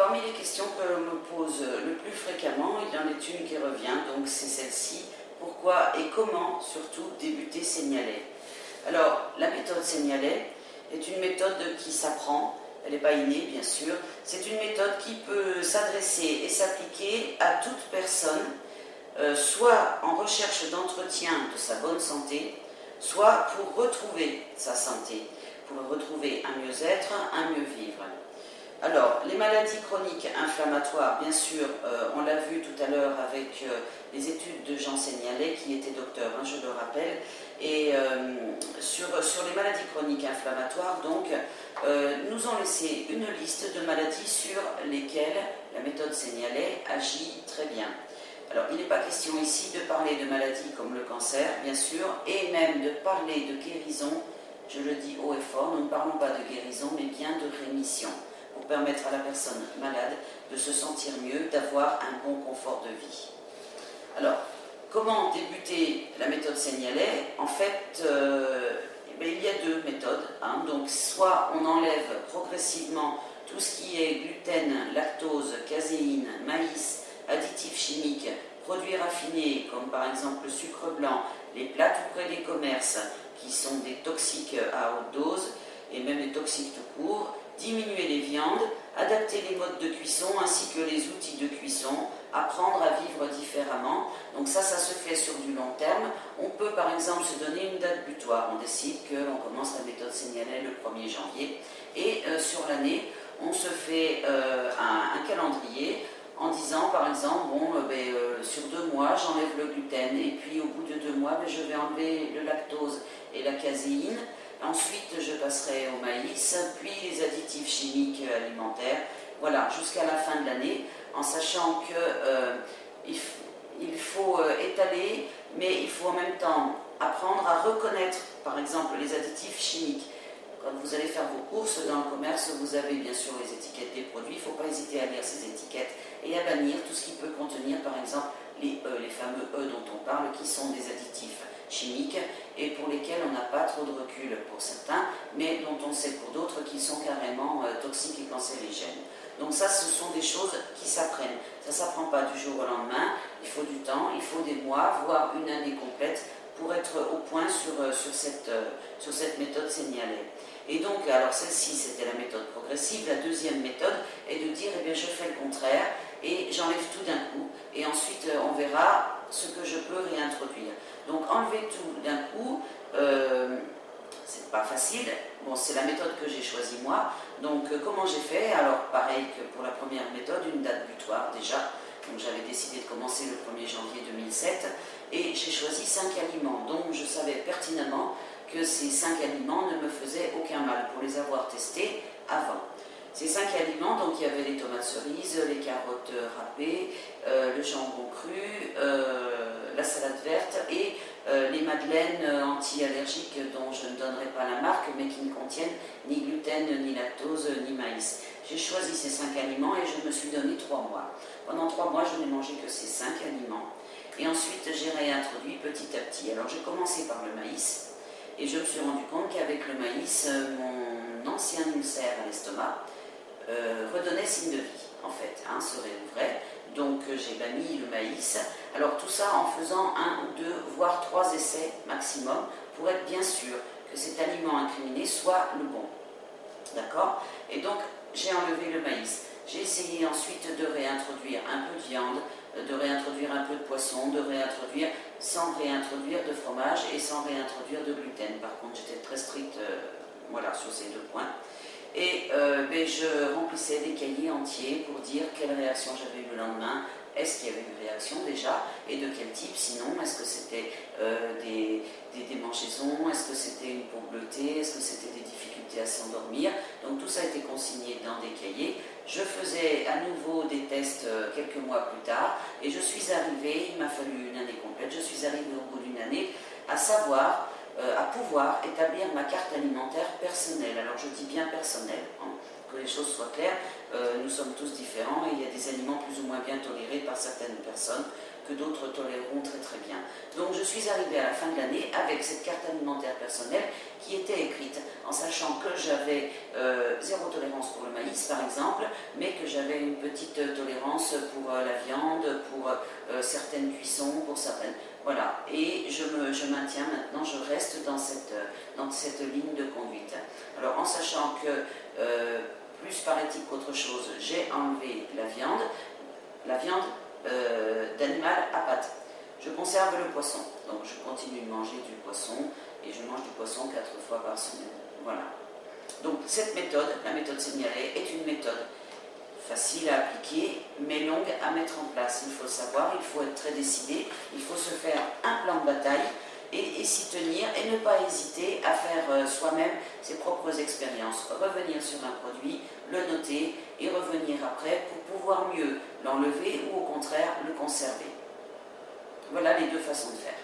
parmi les questions que l'on me pose le plus fréquemment, il y en a une qui revient, donc c'est celle-ci. Pourquoi et comment, surtout, débuter Seignalais? Alors, la méthode Seignalais est une méthode qui s'apprend, elle n'est pas innée, bien sûr. C'est une méthode qui peut s'adresser et s'appliquer à toute personne, soit en recherche d'entretien de sa bonne santé, soit pour retrouver sa santé, pour retrouver un mieux-être, un mieux-vivre. Alors, les maladies chroniques inflammatoires, bien sûr, on l'a vu tout à l'heure avec les études de Jean Seignalais, qui était docteur, hein, je le rappelle, et sur les maladies chroniques inflammatoires, donc, nous ont laissé une liste de maladies sur lesquelles la méthode Seignalais agit très bien. Alors, il n'est pas question ici de parler de maladies comme le cancer, bien sûr, et même de parler de guérison, je le dis haut et fort, nous ne parlons pas de guérison, mais bien de rémission, pour permettre à la personne malade de se sentir mieux, d'avoir un bon confort de vie. Alors, comment débuter la méthode Seignalais? En fait, il y a deux méthodes. Hein. Donc, soit on enlève progressivement tout ce qui est gluten, lactose, caséine, maïs, additifs chimiques, produits raffinés, comme par exemple le sucre blanc, les plats tout près des commerces, qui sont des toxiques à haute dose, et même des toxiques tout court, diminuer les viandes, adapter les modes de cuisson ainsi que les outils de cuisson, apprendre à vivre différemment. Donc ça se fait sur du long terme. On peut par exemple se donner une date butoir. On décide que l'on commence la méthode Seignalais le 1er janvier. Et sur l'année, on se fait un calendrier en disant par exemple, sur 2 mois, j'enlève le gluten. Et puis au bout de 2 mois, je vais enlever le lactose et la caséine. Ensuite, je passerai au maïs, puis les additifs chimiques alimentaires, voilà, jusqu'à la fin de l'année, en sachant qu'il faut étaler, mais il faut en même temps apprendre à reconnaître, par exemple, les additifs chimiques. Quand vous allez faire vos courses dans le commerce, vous avez bien sûr les étiquettes des produits, il ne faut pas hésiter à lire ces étiquettes et à bannir tout ce qui peut contenir, par exemple, les fameux E dont on parle, qui sont des additifs chimiques et pour lesquels on n'a pas trop de recul pour certains, mais dont on sait pour d'autres qu'ils sont carrément toxiques et cancérigènes. Donc ça, ce sont des choses qui s'apprennent. Ça ne s'apprend pas du jour au lendemain, il faut du temps, il faut des mois, voire une année complète pour être au point sur cette méthode Seignalais. Et donc, alors celle-ci, c'était la méthode progressive. La deuxième méthode est de dire, je fais le contraire et j'enlève tout d'un coup. Et ensuite, on verra ce que je peux réintroduire. Donc, enlever tout d'un coup, c'est pas facile. Bon, c'est la méthode que j'ai choisie moi. Donc, comment j'ai fait? Alors, pareil que pour la première méthode, une date butoir déjà. Donc, j'avais décidé de commencer le 1er janvier 2007. Et j'ai choisi 5 aliments. Donc, je savais pertinemment que ces 5 aliments ne me faisaient aucun mal pour les avoir testés avant. Ces 5 aliments, donc il y avait les tomates cerises, les carottes râpées, le jambon cru, la salade verte et les madeleines anti-allergiques dont je ne donnerai pas la marque mais qui ne contiennent ni gluten, ni lactose, ni maïs. J'ai choisi ces 5 aliments et je me suis donné 3 mois. Pendant 3 mois, je n'ai mangé que ces 5 aliments. Et ensuite, j'ai réintroduit petit à petit. Alors j'ai commencé par le maïs. Et je me suis rendu compte qu'avec le maïs, mon ancien ulcère à l'estomac redonnait signe de vie, en fait, hein, se réouvrait. Donc j'ai banni le maïs. Alors tout ça en faisant 1 ou 2, voire 3 essais maximum, pour être bien sûr que cet aliment incriminé soit le bon. D'accord? Et donc j'ai enlevé le maïs. J'ai essayé ensuite de réintroduire un peu de viande, de réintroduire un peu de poisson, de réintroduire sans réintroduire de fromage et sans réintroduire de gluten. Par contre, j'étais très stricte sur ces 2 points. Et je remplissais des cahiers entiers pour dire quelle réaction j'avais eu le lendemain. Est-ce qu'il y avait une réaction déjà? Et de quel type sinon? Est-ce que c'était des démangeaisons? Est-ce que c'était une peau bleutée? Est-ce que c'était des difficultés à s'endormir? Donc tout ça a été consigné dans des cahiers. Je faisais à nouveau des tests quelques mois plus tard et je suis arrivée, il m'a fallu une année complète, je suis arrivée au bout d'une année à savoir, à pouvoir établir ma carte alimentaire personnelle. Alors je dis bien personnelle, hein, que les choses soient claires, nous sommes tous différents et il y a des aliments plus ou moins bien tolérés par certaines personnes que d'autres toléreront très très bien. Donc je suis arrivée à la fin de l'année avec cette carte alimentaire personnelle qui était écrite en sachant que j'avais zéro tolérance pour le maïs par exemple, mais que j'avais une petite tolérance pour la viande, pour certaines cuissons, pour certaines... Voilà, et je maintiens maintenant, je reste dans cette ligne de conduite. Alors en sachant que, plus par éthique qu'autre chose, j'ai enlevé la viande d'animal à pâte. Je conserve le poisson, donc je continue de manger du poisson et je mange du poisson 4 fois par semaine. Voilà. Donc cette méthode, la méthode Seignalais, est une méthode facile à appliquer, mais longue à mettre en place. Il faut le savoir, il faut être très décidé, il faut se faire un plan de bataille et s'y tenir et ne pas hésiter à faire soi-même ses propres expériences. Revenir sur un produit, le noter et revenir après pour pouvoir mieux l'enlever ou au contraire le conserver. Voilà les deux façons de faire.